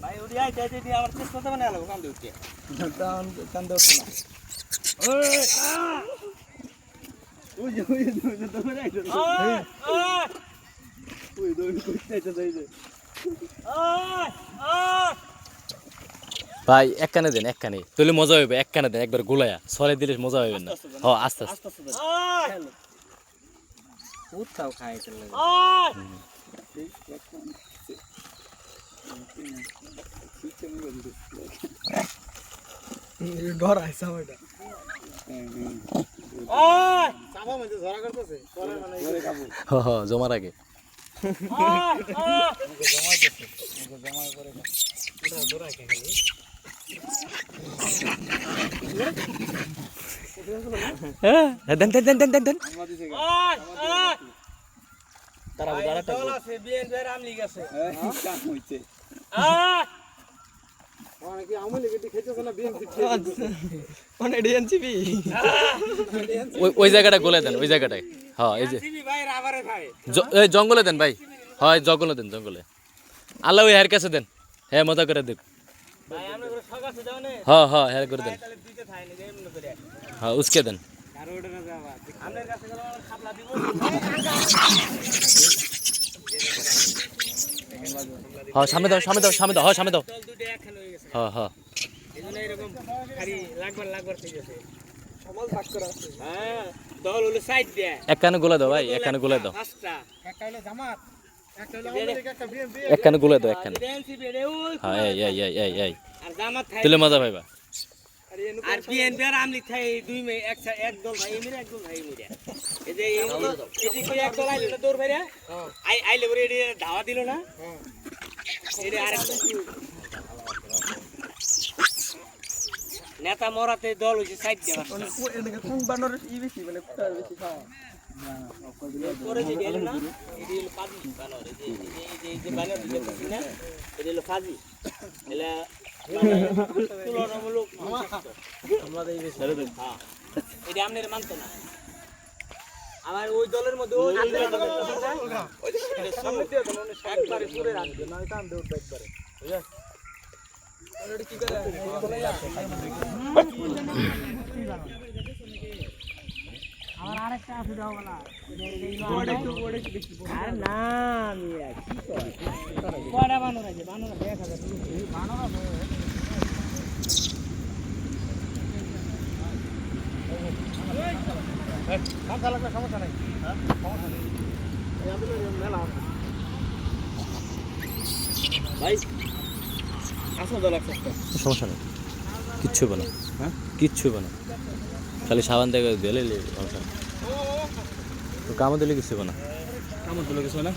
ভাই ওই আই যাই দিদি আমার চেষ্টা করতে মানে আলো কাম দিতে কাম দাও না ওই যে ধরে আইছো ওই দৌড় করতে আইছো যাই যে ভাই এক কানে দেন এক কানে তাহলে মজা হবে এক কানে দেন একবার গোলায়া সরে দিলে মজা হবে না হ্যাঁ আস্তে আস্তে উৎসাহ খাই চলে ডর আইসা ওটা চাপা মধ্যে ধরা করতেছে পরে মানে ধরে কাবু হ্যাঁ হ্যাঁ জমার আগে জমা দিতেছে জমা করে এটা ধরা কে খালি হ্যাঁ দেন দেন দেন দেন দেন তারা দাঁড়া দল আছে বিএনপি রাম লীগ আছে কাম হইছে অনেকে আমলে গেটি খেতেছ না বিএনপি কোন ডিএনসিপি ওই জায়গাটা গোলে দেন ওই জায়গাটায় হ্যাঁ এই যে ভাই রাবারে খায় এই জঙ্গলে দেন ভাই হয় জঙ্গলে দেন জঙ্গলে আল্লাহ ওই হের কাছে দেন হ্যাঁ মজা করে দেন ভাই আমরা করে সগাছে দাও না হ্যাঁ হ্যাঁ হের করে দেন তাহলে দিতে থাই না এমন করে হ্যাঁ উসকে দেন আর ওটা না যাবা আমাদের কাছে গেল খাপলা দিব হ্যাঁ সামনে দাও সামনে দাও সামনে দাও হ্যাঁ সামনে দাও দল দুটো একখান হয়ে গেছে হ্যাঁ হ্যাঁ এজন্য এরকম খালি লাগবার ঠিক আছে সমাল ভাগ করা আছে হ্যাঁ দল হলো সাইড দেয় এক কানে গোলে দাও ভাই এক কানে গোলে দাও পাঁচটা একটা হলো জামাত একটা হলো আমাদের একটা বিএনপি এক কানে গোলে দাও এক কানে বিএনপি রে ওই হ্যাঁ এই আর জামাত খাই তুলে মজা ভাইবা আর বিএনপি আর আমলি খাই দুই মে এক দল ভাই মিলে এক দল ভাই মিলে এই যে এই যে কই এক দল আইলো না দৌড় ভাইরা আইলে পরে এডি ধাওয়া দিল না এডি আরেকটা নেতা মরাতে দল হইছে সাইড দেওয়া এটাকে কোন বানর ই বেশি মানে কোটা বেশি খাওয়া পরে যে গেল না এডি হলো পাজি বানর এই যে বানর দিতেছি না এডি হলো ফাজি এলা তুলনামূলক আমরা এই বেশি হ্যাঁ এটা আমনের মানতো না আমার ওই দলের মধ্যে ওই একবারে পুরে রাখবে না কাম দেব একবারে বুঝছ অলরেডি কি করে আমার আরেকটা আছে দাও বলা ওড়ে দেখি আরে না আমি কি করি কয়টা বানর আছে বানর 1000 বানর আছে সমস্যা নাই সমস্যা নেই ভাই আসো দল সমস্যা নেই কিচ্ছু হবে না হ্যাঁ কিচ্ছু হবে না খালি সাবান থেকে দিলে সমস্যা নেই কামড় দিলে কিছু হবে না কামড় দিলে কিছু না